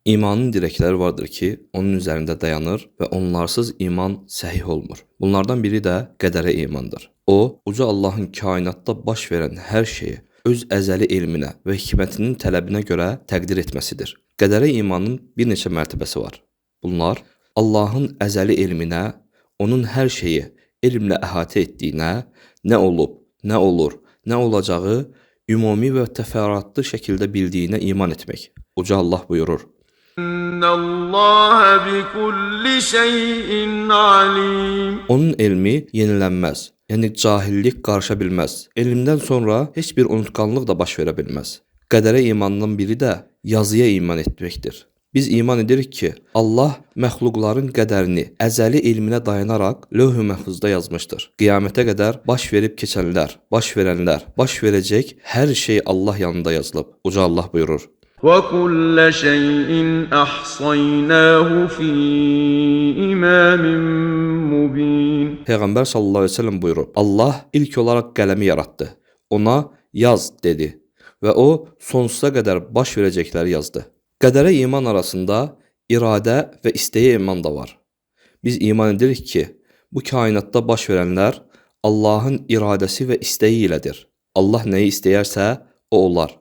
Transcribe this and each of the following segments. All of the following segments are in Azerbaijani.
İmanın dirəkləri vardır ki, onun üzərində dayanır və onlarsız iman səhih olmur. Bunlardan biri də qədərə imandır. O, uca Allahın kainatda baş verən hər şeyi öz əzəli elminə və hikmətinin tələbinə görə təqdir etməsidir. Qədərə imanın bir neçə mərtəbəsi var. Bunlar, Allahın əzəli elminə, onun hər şeyi elmlə əhatə etdiyinə, nə olub, nə olur, nə olacağı, ümumi və təfərrüatlı şəkildə bildiyinə iman etmək. Uca Allah buyurur: İnnəllaha bikulli şeyin alim. Onun elmi yenilənməz, yəni cahillik qarışa bilməz. Elmdən sonra heç bir unutqanlıq da baş verə bilməz. Qədərə imandan biri də yazıya iman etməkdir. Biz iman edirik ki, Allah məxluqların qədərini əzəli elminə dayanaraq lövh-i məhfuzda yazmışdır. Qiyamətə qədər baş verib keçənlər, baş verənlər, baş verəcək hər şey Allah yanında yazılıb. Uca Allah buyurur: وَكُلَّ شَيْءٍ أَحْصَيْنَاهُ فِي إِمَامٍ مُّبِينٍ. Peyğəmbər sallallahu əleyhi və səlləm buyurub: Allah ilk olaraq qələmi yaratdı. Ona yaz dedi və o sonsuza qədər baş verəcəkləri yazdı. Qədərə iman arasında iradə və istəyə iman da var. Biz iman edirik ki, bu kainatda baş verənlər Allahın iradəsi və istəyi ilədir. Allah nəyi istəyərsə, o olar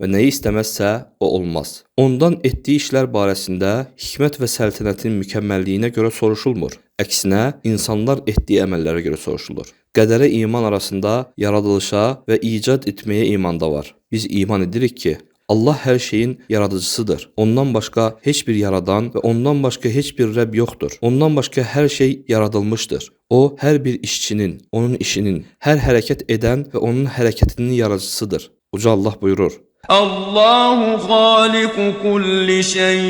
və nəyi istəməzsə, o olmaz. Ondan etdiyi işlər barəsində hikmət və səltənətin mükəmməlliyinə görə soruşulmur. Əksinə, insanlar etdiyi əməllərə görə soruşulur. Qədərə iman arasında yaradılışa və icad etməyə iman da var. Biz iman edirik ki, Allah hər şeyin yaradıcısıdır. Ondan başqa heç bir yaradan və ondan başqa heç bir Rəbb yoxdur. Ondan başqa hər şey yaradılmışdır. O, hər bir işçinin, onun işinin, hər hərəkət edən və onun hərəkətinin yaradıcısıdır. Uca Allah buyurur: Allahu xaliqu kulli şey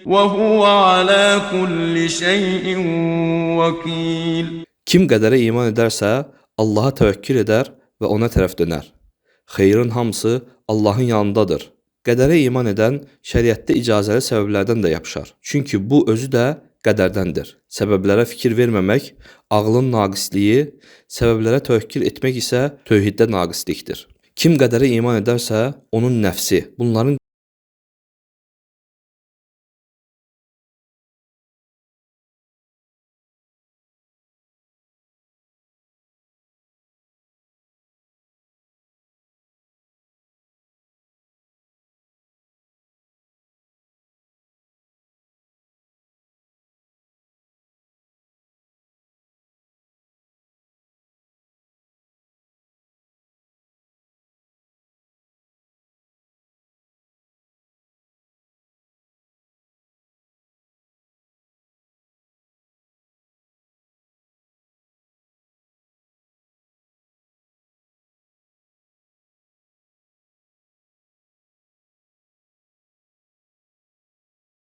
və huve ala kulli şeyin vekil. Kim qədərə iman edərsə, Allaha təvəkkül edər və ona tərəf dönər. Xeyrin hamısı Allahın yanındadır. Qədərə iman edən şəriətdə icazəli səbəblərdən də yapışar. Çünki bu özü də qədərdəndir. Səbəblərə fikir verməmək ağlın naqisliyi, səbəblərə təvəkkül etmək isə tövhiddə naqislikdir. Kim qədərə iman edərsə, onun nəfsi, bunların